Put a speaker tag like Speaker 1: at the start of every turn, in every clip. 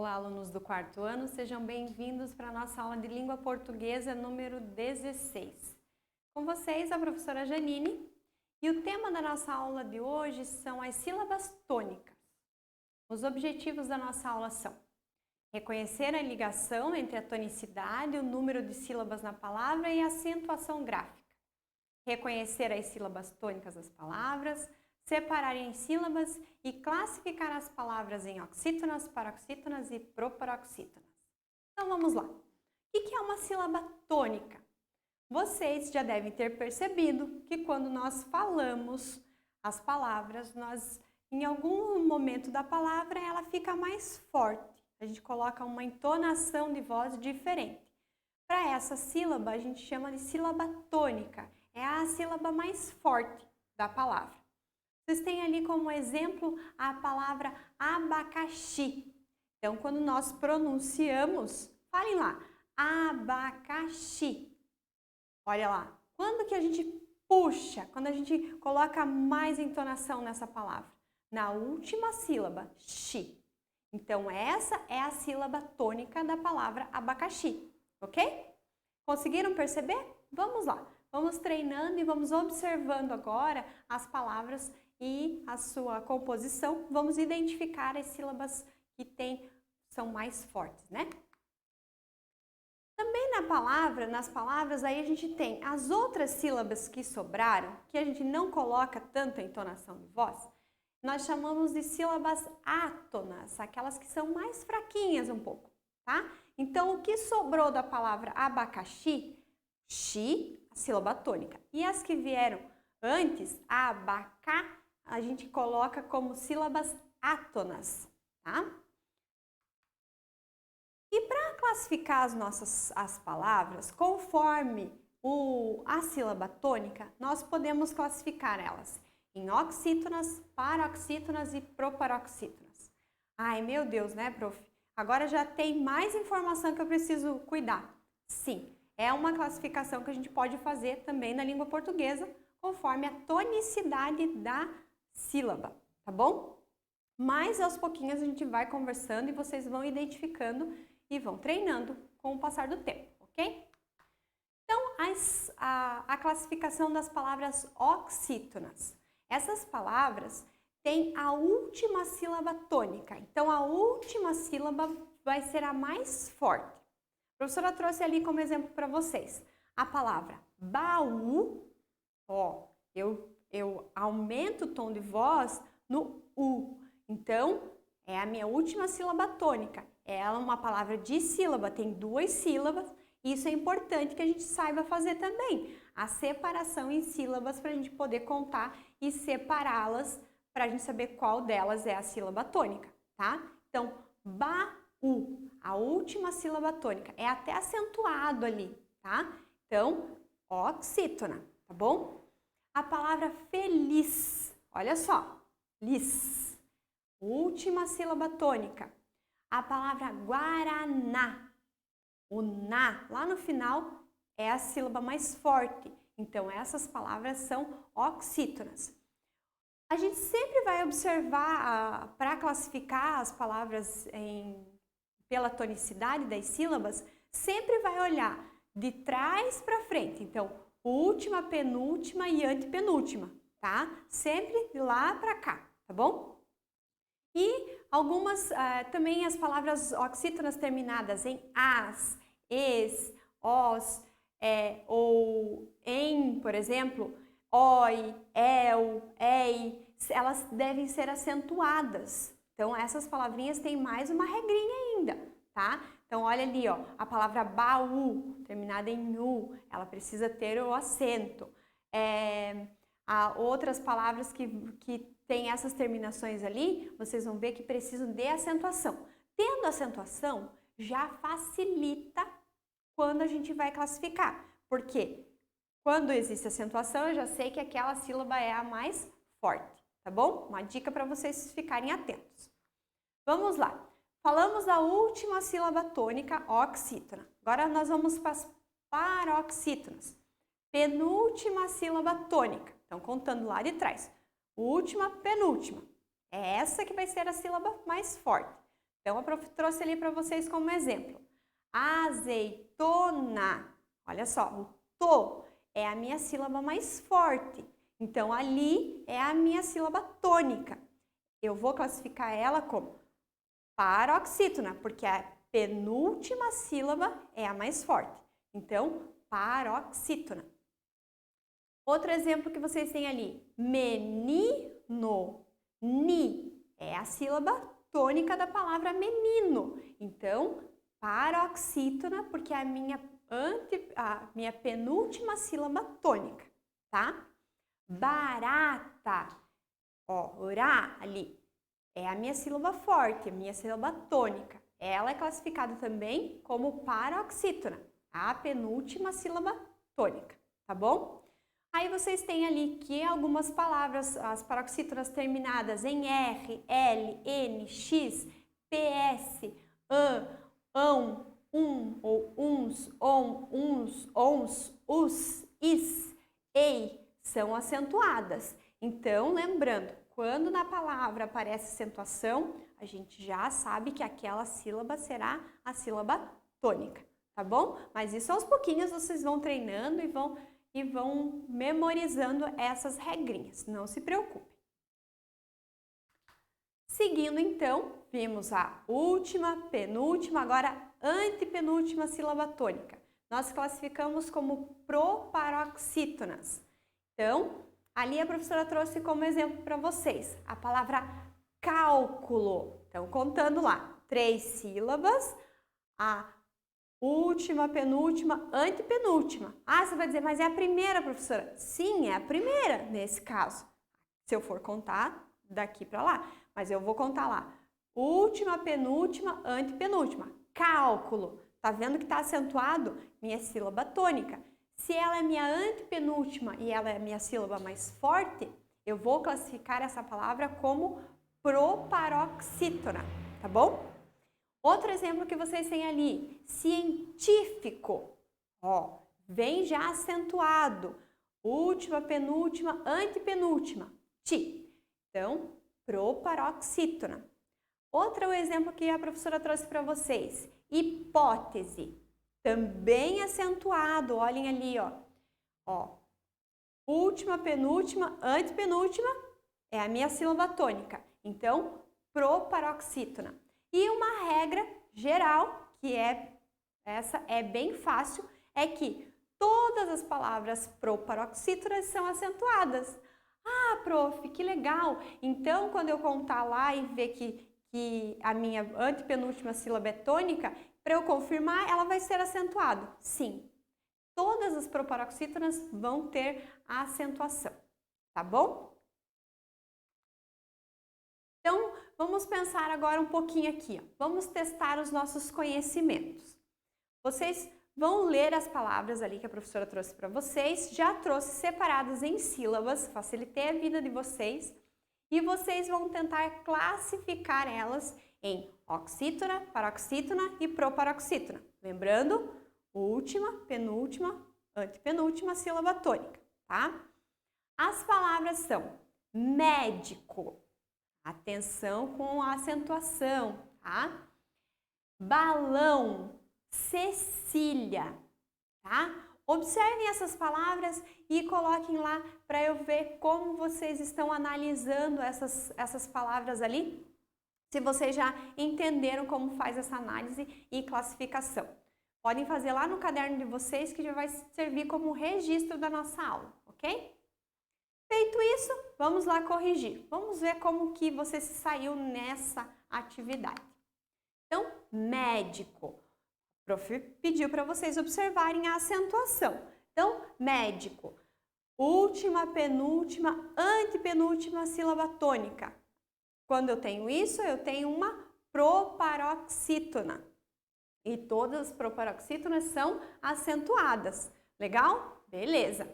Speaker 1: Olá, alunos do quarto ano, sejam bem-vindos para a nossa aula de língua portuguesa número 16. Com vocês, a professora Janine, e o tema da nossa aula de hoje são as sílabas tônicas. Os objetivos da nossa aula são reconhecer a ligação entre a tonicidade, o número de sílabas na palavra e a acentuação gráfica, reconhecer as sílabas tônicas das palavras, separar em sílabas e classificar as palavras em oxítonas, paroxítonas e proparoxítonas. Então vamos lá. O que é uma sílaba tônica? Vocês já devem ter percebido que quando nós falamos as palavras, em algum momento da palavra ela fica mais forte. A gente coloca uma entonação de voz diferente. Para essa sílaba a gente chama de sílaba tônica. É a sílaba mais forte da palavra. Vocês têm ali como exemplo a palavra abacaxi. Então, quando nós pronunciamos, falem lá, abacaxi. Olha lá, quando que a gente puxa, quando a gente coloca mais entonação nessa palavra? Na última sílaba, xi. Então, essa é a sílaba tônica da palavra abacaxi, ok? Conseguiram perceber? Vamos lá. Vamos treinando e vamos observando agora as palavras e a sua composição. Vamos identificar as sílabas que são mais fortes, né? Também nas palavras, aí a gente tem as outras sílabas que sobraram, que a gente não coloca tanto a entonação de voz, nós chamamos de sílabas átonas, aquelas que são mais fraquinhas um pouco, tá? Então, o que sobrou da palavra abacaxi, xi, a sílaba tônica. E as que vieram antes, abacá, a gente coloca como sílabas átonas, tá? E para classificar as palavras, conforme a sílaba tônica, nós podemos classificar elas em oxítonas, paroxítonas e proparoxítonas. Ai, meu Deus, né, prof? Agora já tem mais informação que eu preciso cuidar. Sim, é uma classificação que a gente pode fazer também na língua portuguesa, conforme a tonicidade da sílaba, tá bom? Mas aos pouquinhos a gente vai conversando e vocês vão identificando e vão treinando com o passar do tempo, ok? Então, a classificação das palavras oxítonas. Essas palavras têm a última sílaba tônica, então a última sílaba vai ser a mais forte. A professora trouxe ali como exemplo para vocês a palavra baú, ó, eu aumento o tom de voz no U. Então, é a minha última sílaba tônica. Ela é uma palavra de sílaba, tem duas sílabas. Isso é importante que a gente saiba fazer também. A separação em sílabas para a gente poder contar e separá-las para a gente saber qual delas é a sílaba tônica, tá? Então, baú, a última sílaba tônica. É até acentuado ali, tá? Então, oxítona, tá bom? A palavra feliz, olha só, lis, última sílaba tônica. A palavra guaraná, o na, lá no final, é a sílaba mais forte. Então, essas palavras são oxítonas. A gente sempre vai observar, para classificar as palavras pela tonicidade das sílabas, sempre vai olhar de trás para frente. Então, última, penúltima e antepenúltima, tá? Sempre de lá para cá, tá bom? E algumas, também as palavras oxítonas terminadas em as, es, os, ou em, por exemplo, oi, el, ei, elas devem ser acentuadas. Então, essas palavrinhas têm mais uma regrinha ainda, tá? Então, olha ali, ó, a palavra baú, terminada em u, ela precisa ter o acento. Há outras palavras que têm essas terminações ali, vocês vão ver que precisam de acentuação. Tendo acentuação, já facilita quando a gente vai classificar. Porque quando existe acentuação, eu já sei que aquela sílaba é a mais forte, tá bom? Uma dica para vocês ficarem atentos. Vamos lá. Falamos da última sílaba tônica, oxítona. Agora nós vamos para as paroxítonas. Penúltima sílaba tônica. Então, contando lá de trás. Última, penúltima. É essa que vai ser a sílaba mais forte. Então, a prof trouxe ali para vocês como exemplo. Azeitona. Olha só, o to é a minha sílaba mais forte. Então, ali é a minha sílaba tônica. Eu vou classificar ela como paroxítona, porque a penúltima sílaba é a mais forte. Então, paroxítona. Outro exemplo que vocês têm ali, menino. Ni é a sílaba tônica da palavra menino. Então, paroxítona, porque é a minha penúltima sílaba tônica, tá? Barata, ó, ra ali, é a minha sílaba forte, a minha sílaba tônica. Ela é classificada também como paroxítona, a penúltima sílaba tônica, tá bom? Aí vocês têm ali que algumas palavras, as paroxítonas terminadas em R, L, N, X, PS, ão, ou uns, ons, us, is, ei, são acentuadas. Então, lembrando, quando na palavra aparece acentuação, a gente já sabe que aquela sílaba será a sílaba tônica, tá bom? Mas isso aos pouquinhos vocês vão treinando e vão memorizando essas regrinhas, não se preocupe. Seguindo então, vimos a última, penúltima, agora antepenúltima sílaba tônica. Nós classificamos como proparoxítonas. Então, ali a professora trouxe como exemplo para vocês a palavra cálculo. Então, contando lá, 3 sílabas, a última, penúltima, antepenúltima. Ah, você vai dizer, mas é a primeira, professora? Sim, é a primeira nesse caso. Se eu for contar daqui para lá, mas eu vou contar lá. Última, penúltima, antepenúltima. Cálculo. Tá vendo que está acentuado? Minha sílaba tônica. Se ela é minha antepenúltima e ela é minha sílaba mais forte, eu vou classificar essa palavra como proparoxítona, tá bom? Outro exemplo que vocês têm ali, científico. Ó, vem já acentuado. Última, penúltima, antepenúltima. Ti. Então, proparoxítona. Outro exemplo que a professora trouxe para vocês, hipótese. Também acentuado, olhem ali, ó. Ó, última, penúltima, antepenúltima é a minha sílaba tônica. Então, proparoxítona. E uma regra geral, que essa é bem fácil, é que todas as palavras proparoxítonas são acentuadas. Ah, prof, que legal! Então, quando eu contar lá e ver que a minha antepenúltima sílaba é tônica, para eu confirmar, ela vai ser acentuada. Sim, todas as proparoxítonas vão ter a acentuação, tá bom? Então, vamos pensar agora um pouquinho aqui. Ó. Vamos testar os nossos conhecimentos. Vocês vão ler as palavras ali que a professora trouxe para vocês. Já trouxe separadas em sílabas, facilitei a vida de vocês. E vocês vão tentar classificar elas em oxítona, paroxítona e proparoxítona. Lembrando, última, penúltima, antepenúltima sílaba tônica, tá? As palavras são médico. Atenção com a acentuação, tá? Balão, Cecília, tá? Observem essas palavras e coloquem lá para eu ver como vocês estão analisando essas palavras ali. Se vocês já entenderam como faz essa análise e classificação. Podem fazer lá no caderno de vocês que já vai servir como registro da nossa aula, ok? Feito isso, vamos lá corrigir. Vamos ver como que você se saiu nessa atividade. Então, médico. O prof pediu para vocês observarem a acentuação. Então, médico. Última, penúltima, antepenúltima sílaba tônica. Quando eu tenho isso, eu tenho uma proparoxítona. E todas as proparoxítonas são acentuadas. Legal? Beleza.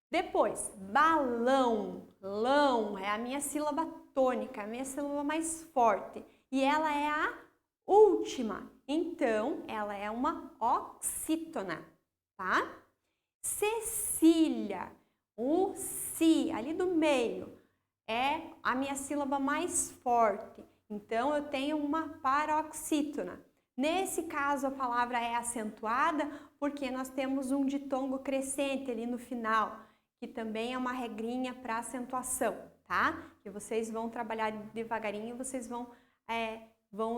Speaker 1: Depois, balão. Lão é a minha sílaba tônica, a minha sílaba mais forte. E ela é a última. Então, ela é uma oxítona, tá? Cecília. O si, ali do meio, é a minha sílaba mais forte. Então, eu tenho uma paroxítona. Nesse caso, a palavra é acentuada porque nós temos um ditongo crescente ali no final, que também é uma regrinha para acentuação, tá? Que vocês vão trabalhar devagarinho, vocês vão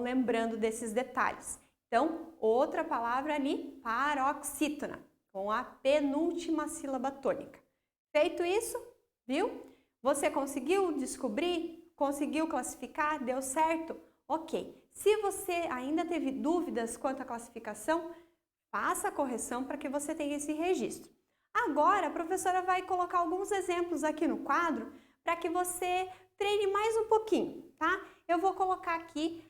Speaker 1: lembrando desses detalhes. Então, outra palavra ali, paroxítona, com a penúltima sílaba tônica. Feito isso, viu? Você conseguiu descobrir? Conseguiu classificar? Deu certo? Ok. Se você ainda teve dúvidas quanto à classificação, faça a correção para que você tenha esse registro. Agora, a professora vai colocar alguns exemplos aqui no quadro para que você treine mais um pouquinho, tá? Eu vou colocar aqui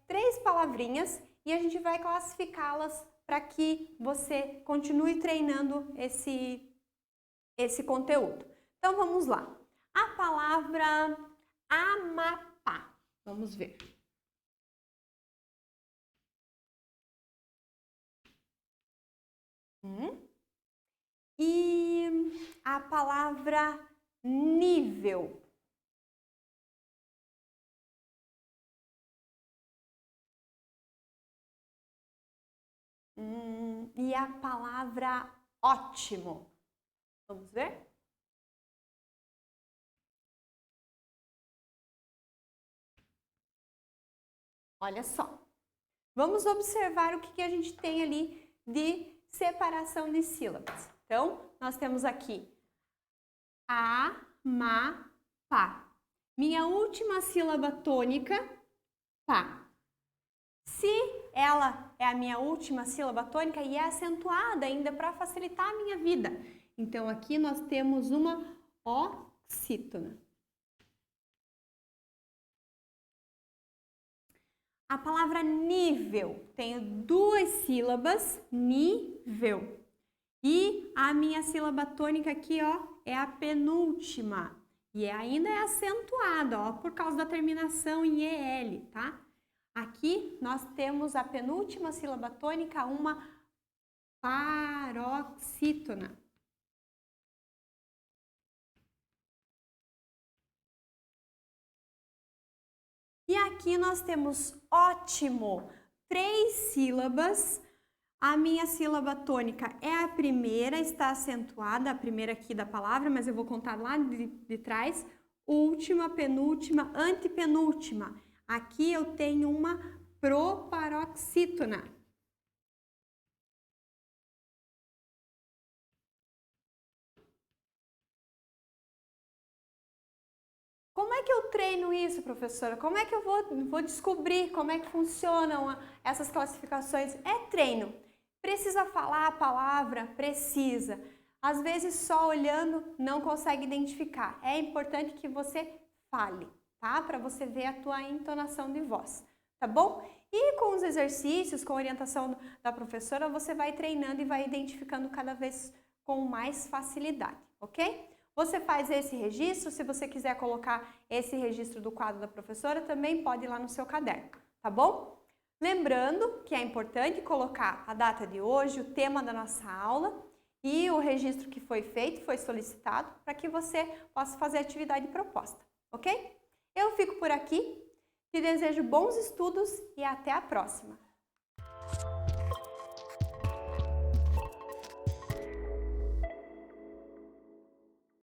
Speaker 1: 3 palavrinhas e a gente vai classificá-las para que você continue treinando esse conteúdo. Então, vamos lá. A palavra Amapá. Vamos ver. E a palavra nível. E a palavra ótimo. Vamos ver? Olha só. Vamos observar o que a gente tem ali de separação de sílabas. Então, nós temos aqui a, ma, pá. Minha última sílaba tônica, pá. Se ela é a minha última sílaba tônica e é acentuada ainda para facilitar a minha vida, então aqui nós temos uma oxítona. A palavra nível, tenho 2 sílabas, nível. E a minha sílaba tônica aqui, ó, é a penúltima. E ainda é acentuada, ó, por causa da terminação em EL, tá? Aqui nós temos a penúltima sílaba tônica, uma paroxítona. E aqui nós temos ótimo, 3 sílabas. A minha sílaba tônica é a primeira, está acentuada, a primeira aqui da palavra, mas eu vou contar lá de trás. Última, penúltima, antepenúltima. Aqui eu tenho uma proparoxítona. Como é que eu treino isso, professora? Como é que eu vou descobrir como é que funcionam essas classificações? É treino. Precisa falar a palavra? Precisa. Às vezes só olhando não consegue identificar. É importante que você fale, tá? Para você ver a tua entonação de voz, tá bom? E com os exercícios, com a orientação da professora, você vai treinando e vai identificando cada vez com mais facilidade, ok? Você faz esse registro, se você quiser colocar esse registro do quadro da professora, também pode ir lá no seu caderno, tá bom? Lembrando que é importante colocar a data de hoje, o tema da nossa aula e o registro que foi feito, foi solicitado, para que você possa fazer a atividade proposta, ok? Eu fico por aqui, te desejo bons estudos e até a próxima!